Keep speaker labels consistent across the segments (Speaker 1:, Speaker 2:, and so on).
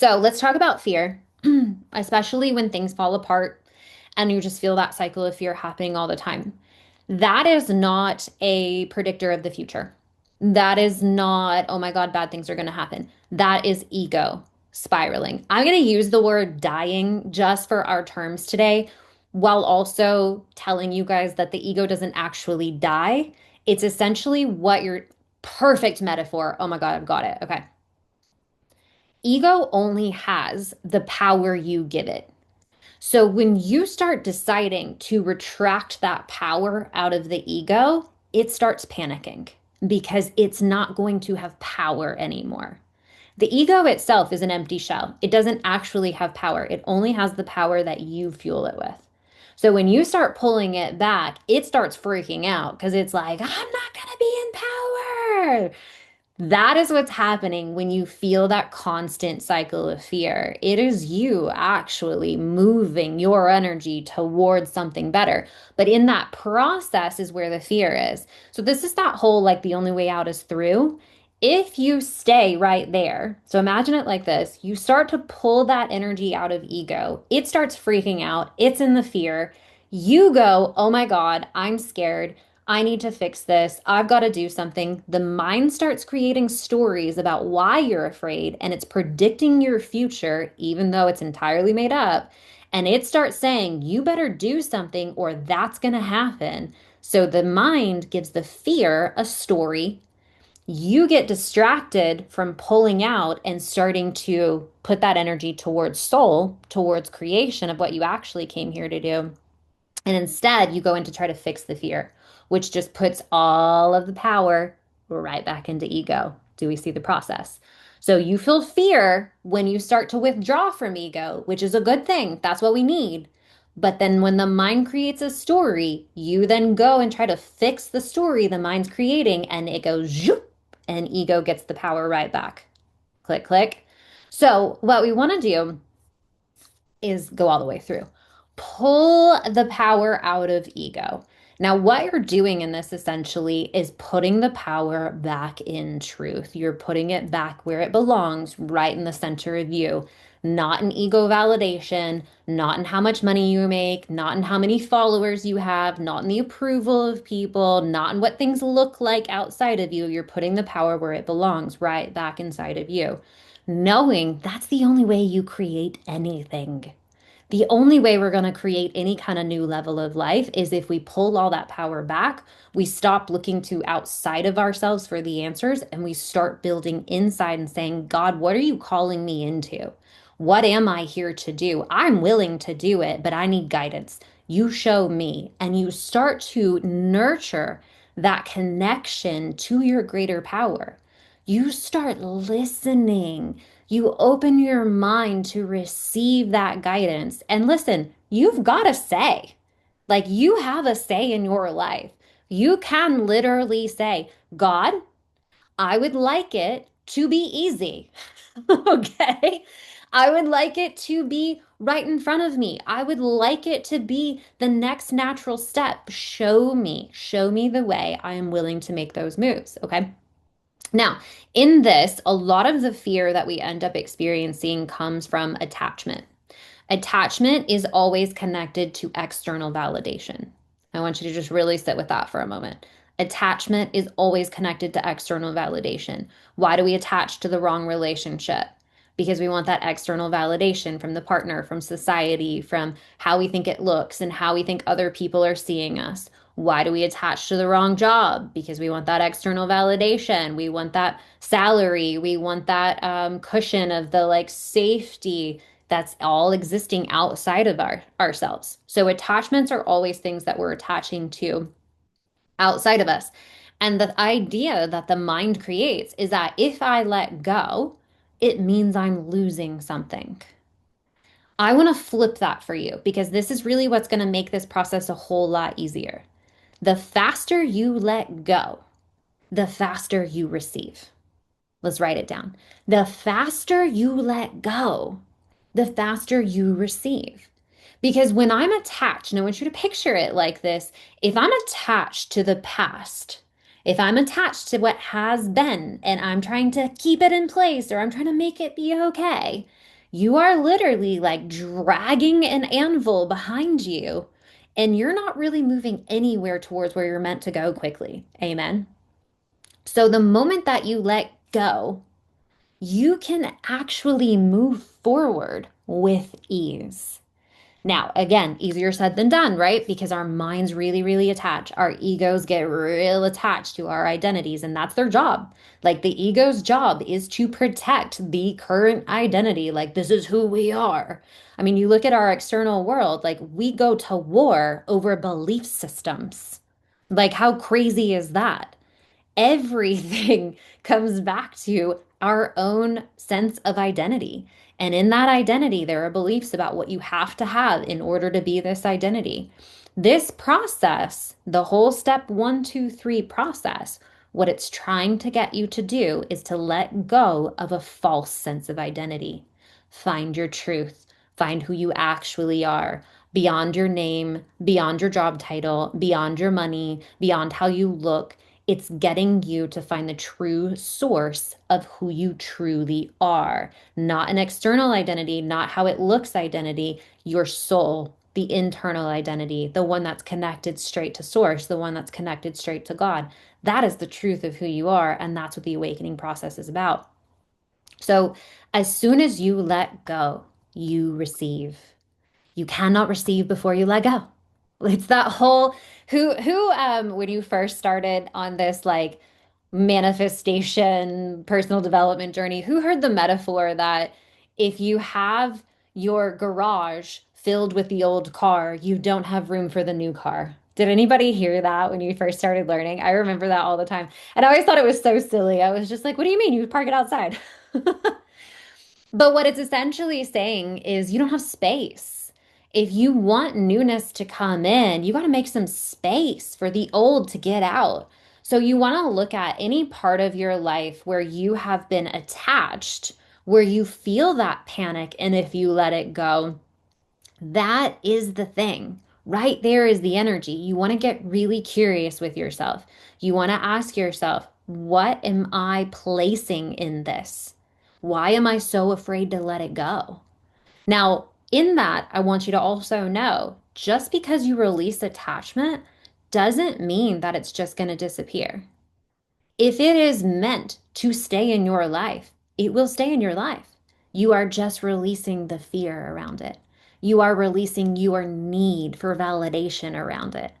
Speaker 1: So let's talk about fear, especially when things fall apart and you just feel that cycle of fear happening all the time. That is not a predictor of the future. That is not, oh my God, bad things are going to happen. That is ego spiraling. I'm going to use the word dying just for our terms today, while also telling you guys that the ego doesn't actually die. It's essentially what your perfect metaphor. Oh my God, I've got it. Okay. Ego only has the power you give it. So when you start deciding to retract that power out of the ego, it starts panicking because it's not going to have power anymore. The ego itself is an empty shell. It doesn't actually have power. It only has the power that you fuel it with. So when you start pulling it back, it starts freaking out because it's like, I'm not going to be in power. That is what's happening when you feel that constant cycle of fear. It is you actually moving your energy towards something better. But in that process is where the fear is. So, this is that whole like the only way out is through. If you stay right there, so imagine it like this, you start to pull that energy out of ego. It starts freaking out. It's in the fear. You go, oh my God, I'm scared. I need to fix this. I've got to do something. The mind starts creating stories about why you're afraid, and it's predicting your future, even though it's entirely made up. And it starts saying, you better do something or that's going to happen. So the mind gives the fear a story. You get distracted from pulling out and starting to put that energy towards soul, towards creation of what you actually came here to do. And instead, you go in to try to fix the fear, which just puts all of the power right back into ego. Do we see the process? So you feel fear when you start to withdraw from ego, which is a good thing. That's what we need. But then when the mind creates a story, you then go and try to fix the story the mind's creating, and it goes zoop, and ego gets the power right back. Click, click. So what we want to do is go all the way through. Pull the power out of ego. Now, what you're doing in this essentially is putting the power back in truth. You're putting it back where it belongs, right in the center of you, not in ego validation, not in how much money you make, not in how many followers you have, not in the approval of people, not in what things look like outside of you. You're putting the power where it belongs, right back inside of you, knowing that's the only way you create anything. The only way we're going to create any kind of new level of life is if we pull all that power back, we stop looking to outside of ourselves for the answers, and we start building inside and saying, God, what are you calling me into? What am I here to do? I'm willing to do it, but I need guidance. You show me, and you start to nurture that connection to your greater power. You start listening. You open your mind to receive that guidance. And listen, you've got a say. Like you have a say in your life. You can literally say, God, I would like it to be easy. Okay. I would like it to be right in front of me. I would like it to be the next natural step. Show me the way. I am willing to make those moves. Okay. Now, in this, a lot of the fear that we end up experiencing comes from attachment. Attachment is always connected to external validation. I want you to just really sit with that for a moment. Attachment is always connected to external validation. Why do we attach to the wrong relationship? Because we want that external validation from the partner, from society, from how we think it looks and how we think other people are seeing us. Why do we attach to the wrong job? Because we want that external validation. We want that salary. We want that cushion of the like safety that's all existing outside of ourselves. So attachments are always things that we're attaching to outside of us. And the idea that the mind creates is that if I let go, it means I'm losing something. I want to flip that for you because this is really what's going to make this process a whole lot easier. The faster you let go, the faster you receive. Let's write it down. The faster you let go, the faster you receive. Because when I'm attached, and I want you to picture it like this, if I'm attached to the past, if I'm attached to what has been and I'm trying to keep it in place or I'm trying to make it be okay, You are literally like dragging an anvil behind you, and you're not really moving anywhere towards where you're meant to go quickly. Amen. So the moment that you let go, you can actually move forward with ease. Now, again, easier said than done, right? Because our minds really, really attach. Our egos get real attached to our identities, and that's their job. Like the ego's job is to protect the current identity. Like, this is who we are. I mean, you look at our external world, like, we go to war over belief systems. Like, how crazy is that? Everything comes back to our own sense of identity. And in that identity, there are beliefs about what you have to have in order to be this identity. This process, the whole step 1, 2, 3 process, what it's trying to get you to do is to let go of a false sense of identity. Find your truth, find who you actually are, beyond your name, beyond your job title, beyond your money, beyond how you look. It's getting you to find the true source of who you truly are, not an external identity, not how it looks identity, your soul, the internal identity, the one that's connected straight to source, the one that's connected straight to God. That is the truth of who you are. And that's what the awakening process is about. So as soon as you let go, you receive. You cannot receive before you let go. It's that whole who when you first started on this like manifestation personal development journey, who heard the metaphor that if you have your garage filled with the old car, you don't have room for the new car? Did anybody hear that when you first started learning? I remember that all the time. And I always thought it was so silly. I was just like, what do you mean? You park it outside. But what it's essentially saying is you don't have space. If you want newness to come in, you got to make some space for the old to get out. So you want to look at any part of your life where you have been attached, where you feel that panic, and if you let it go, that is the thing. Right there is the energy. You want to get really curious with yourself. You want to ask yourself, what am I placing in this? Why am I so afraid to let it go? Now, in that, I want you to also know just because you release attachment doesn't mean that it's just going to disappear. If it is meant to stay in your life, it will stay in your life. You are just releasing the fear around it. You are releasing your need for validation around it.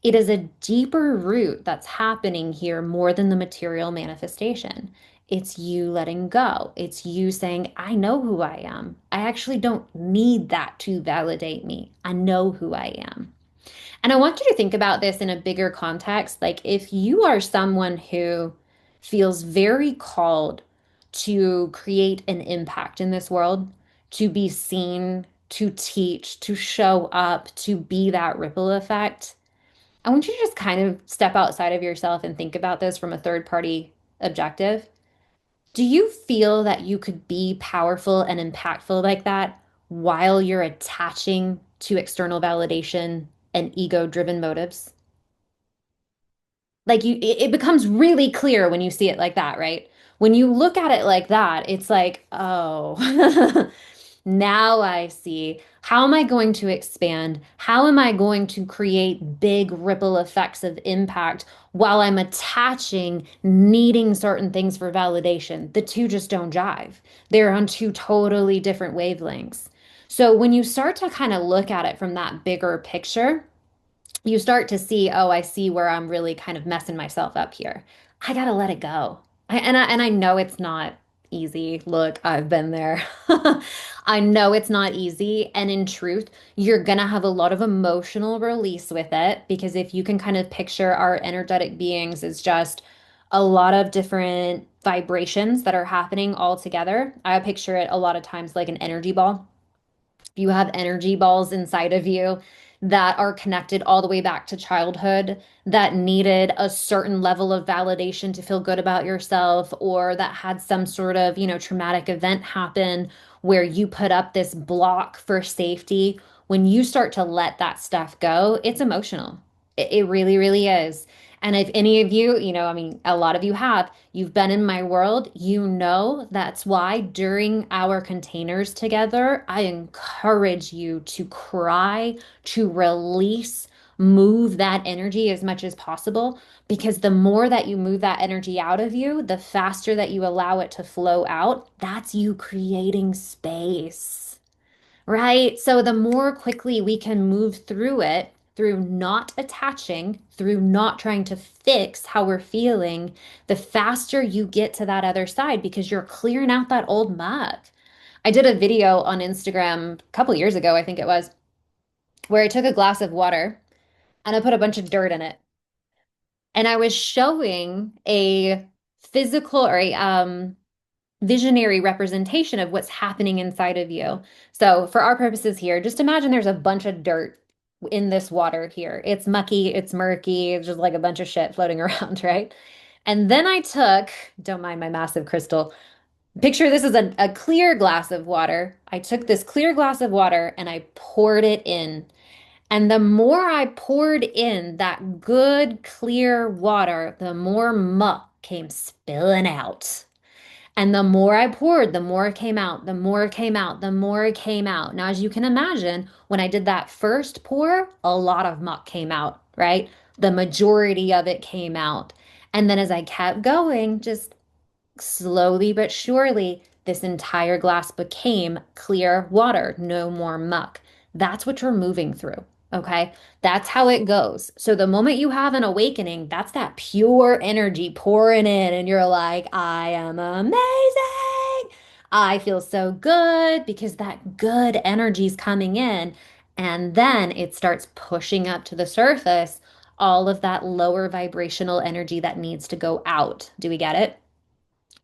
Speaker 1: It is a deeper root that's happening here more than the material manifestation. It's you letting go. It's you saying, I know who I am. I actually don't need that to validate me. I know who I am. And I want you to think about this in a bigger context. Like, if you are someone who feels very called to create an impact in this world, to be seen, to teach, to show up, to be that ripple effect, I want you to just kind of step outside of yourself and think about this from a third party objective. Do you feel that you could be powerful and impactful like that while you're attaching to external validation and ego-driven motives? Like it becomes really clear when you see it like that, right? When you look at it like that, it's like, oh, now I see. How am I going to expand? How am I going to create big ripple effects of impact while I'm attaching needing certain things for validation? The two just don't jive. They're on two totally different wavelengths. So when you start to kind of look at it from that bigger picture, you start to see, oh, I see where I'm really kind of messing myself up here. I gotta let it go. And I know it's not easy. Look, I've been there. I know it's not easy. And in truth, you're gonna have a lot of emotional release with it because if you can kind of picture our energetic beings as just a lot of different vibrations that are happening all together, I picture it a lot of times like an energy ball. You have energy balls inside of you that are connected all the way back to childhood that needed a certain level of validation to feel good about yourself, or that had some sort of, traumatic event happen where you put up this block for safety. When you start to let that stuff go, it's emotional. It really, really is. And if any of you, I mean, a lot of you have, you've been in my world, you know that's why during our containers together, I encourage you to cry, to release, move that energy as much as possible. Because the more that you move that energy out of you, the faster that you allow it to flow out, that's you creating space. Right? So the more quickly we can move through it, through not attaching, through not trying to fix how we're feeling, the faster you get to that other side because you're clearing out that old muck. I did a video on Instagram a couple years ago, I think it was, where I took a glass of water and I put a bunch of dirt in it. And I was showing a physical or a visionary representation of what's happening inside of you. So, for our purposes here, just imagine there's a bunch of dirt in this water here. It's mucky, it's murky, it's just like a bunch of shit floating around, right? And then I took, don't mind my massive crystal, picture this as a clear glass of water. I took this clear glass of water and I poured it in. And the more I poured in that good, clear water, the more muck came spilling out. And the more I poured, the more it came out, the more it came out, the more it came out. Now, as you can imagine, when I did that first pour, a lot of muck came out, right? The majority of it came out. And then as I kept going, just slowly but surely, this entire glass became clear water, no more muck. That's what you're moving through. Okay. That's how it goes. So the moment you have an awakening, that's that pure energy pouring in, and you're like, I am amazing. I feel so good because that good energy is coming in. And then it starts pushing up to the surface all of that lower vibrational energy that needs to go out. Do we get it?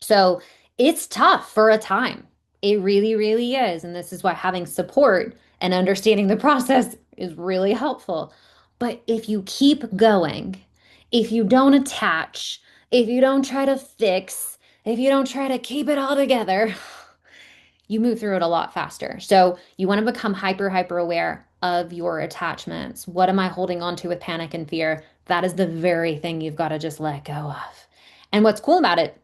Speaker 1: So it's tough for a time. It really, really is. And this is why having support and understanding the process is really helpful. But if you keep going, if you don't attach, if you don't try to fix, if you don't try to keep it all together, you move through it a lot faster. So you want to become hyper, hyper aware of your attachments. What am I holding on to with panic and fear? That is the very thing you've got to just let go of. And what's cool about it,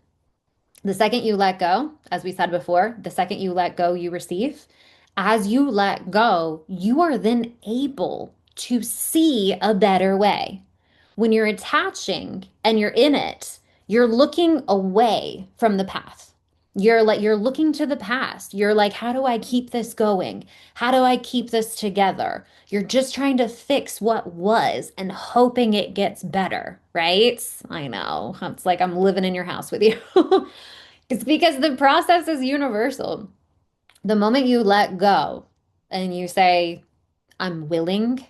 Speaker 1: the second you let go, as we said before, the second you let go, you receive. As you let go, you are then able to see a better way. When you're attaching and you're in it, you're looking away from the path. You're looking to the past. You're like, how do I keep this going? How do I keep this together? You're just trying to fix what was and hoping it gets better, right? I know. It's like I'm living in your house with you. It's because the process is universal. The moment you let go and you say, I'm willing,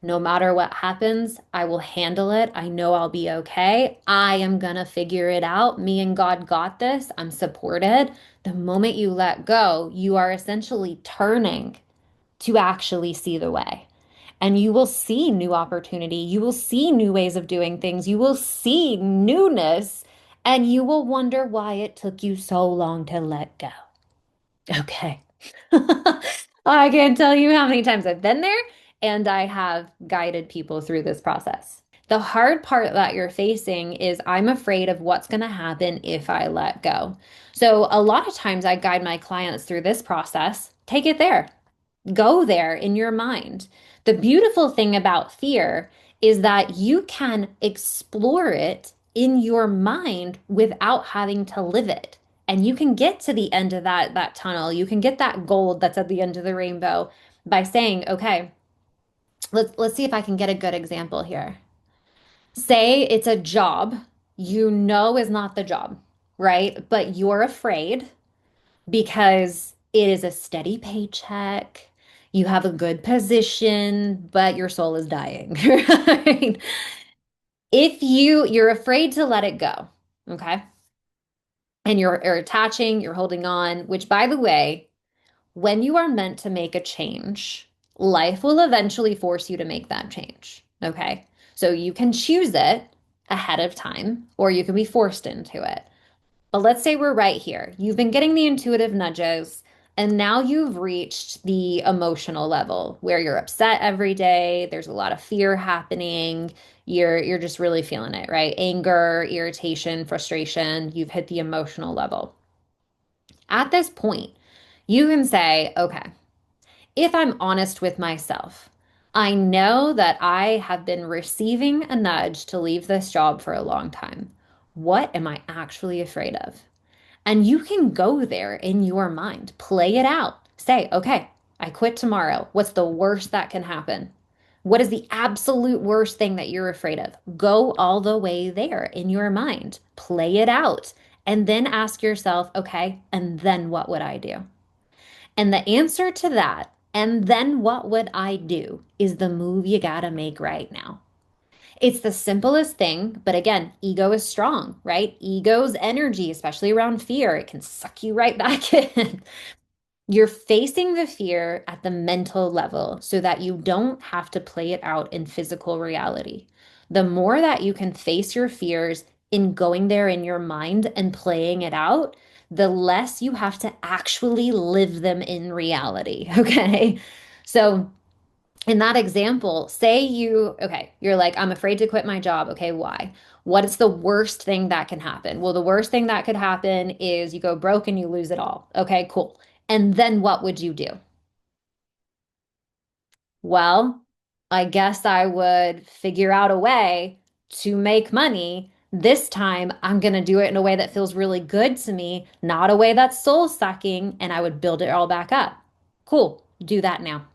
Speaker 1: no matter what happens, I will handle it. I know I'll be okay. I am gonna figure it out. Me and God got this. I'm supported. The moment you let go, you are essentially turning to actually see the way. And you will see new opportunity. You will see new ways of doing things. You will see newness. And you will wonder why it took you so long to let go. Okay. I can't tell you how many times I've been there and I have guided people through this process. The hard part that you're facing is I'm afraid of what's going to happen if I let go. So, a lot of times I guide my clients through this process. Take it there. Go there in your mind. The beautiful thing about fear is that you can explore it in your mind without having to live it. And you can get to the end of that tunnel. You can get that gold that's at the end of the rainbow by saying, okay, let's see if I can get a good example here. Say it's a job you know is not the job, right? But you're afraid because it is a steady paycheck. You have a good position, but your soul is dying, right? If you're afraid to let it go, okay? And you're attaching, you're holding on, which by the way, when you are meant to make a change, life will eventually force you to make that change, okay? So you can choose it ahead of time, or you can be forced into it. But let's say we're right here. You've been getting the intuitive nudges And now you've reached the emotional level where you're upset every day. There's a lot of fear happening. You're just really feeling it, right? Anger, irritation, frustration. You've hit the emotional level. At this point, you can say, okay, if I'm honest with myself, I know that I have been receiving a nudge to leave this job for a long time. What am I actually afraid of? And you can go there in your mind, play it out. Say, okay, I quit tomorrow. What's the worst that can happen? What is the absolute worst thing that you're afraid of? Go all the way there in your mind, play it out, and then ask yourself, okay, and then what would I do? And the answer to that, and then what would I do, is the move you gotta make right now. It's the simplest thing, but again, ego is strong, right? Ego's energy, especially around fear, it can suck you right back in. You're facing the fear at the mental level so that you don't have to play it out in physical reality. The more that you can face your fears in going there in your mind and playing it out, the less you have to actually live them in reality. Okay. So, in that example, say okay, you're like, I'm afraid to quit my job. Okay, why? What is the worst thing that can happen? Well, the worst thing that could happen is you go broke and you lose it all. Okay, cool. And then what would you do? Well, I guess I would figure out a way to make money. This time, I'm going to do it in a way that feels really good to me, not a way that's soul sucking, and I would build it all back up. Cool. Do that now.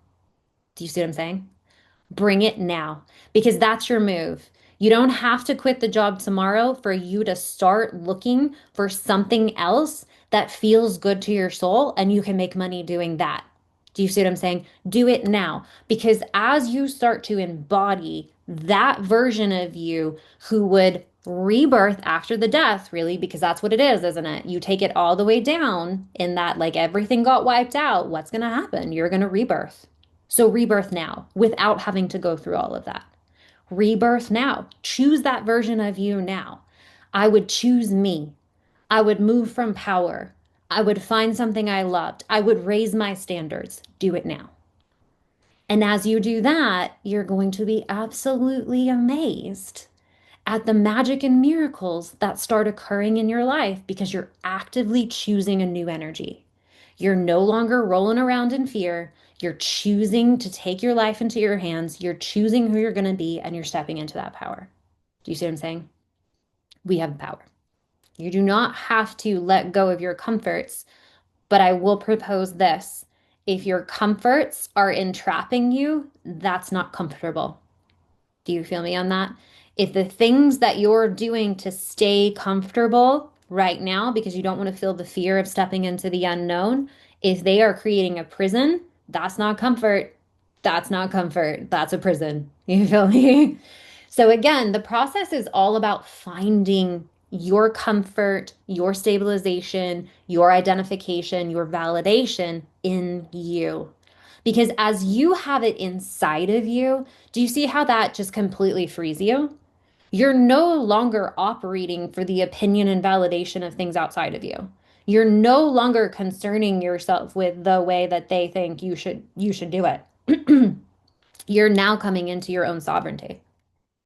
Speaker 1: Do you see what I'm saying? Bring it now because that's your move. You don't have to quit the job tomorrow for you to start looking for something else that feels good to your soul and you can make money doing that. Do you see what I'm saying? Do it now because as you start to embody that version of you who would rebirth after the death, really, because that's what it is, isn't it? You take it all the way down in that, like everything got wiped out. What's going to happen? You're going to rebirth. So rebirth now without having to go through all of that. Rebirth now. Choose that version of you now. I would choose me. I would move from power. I would find something I loved. I would raise my standards. Do it now. And as you do that, you're going to be absolutely amazed at the magic and miracles that start occurring in your life because you're actively choosing a new energy. You're no longer rolling around in fear. You're choosing to take your life into your hands. You're choosing who you're going to be, and you're stepping into that power. Do you see what I'm saying? We have power. You do not have to let go of your comforts, but I will propose this. If your comforts are entrapping you, that's not comfortable. Do you feel me on that? If the things that you're doing to stay comfortable right now, because you don't want to feel the fear of stepping into the unknown, if they are creating a prison, that's not comfort. That's not comfort. That's a prison. You feel me? So, again, the process is all about finding your comfort, your stabilization, your identification, your validation in you. Because as you have it inside of you, do you see how that just completely frees you? You're no longer operating for the opinion and validation of things outside of you. You're no longer concerning yourself with the way that they think you should do it. You're now coming into your own sovereignty.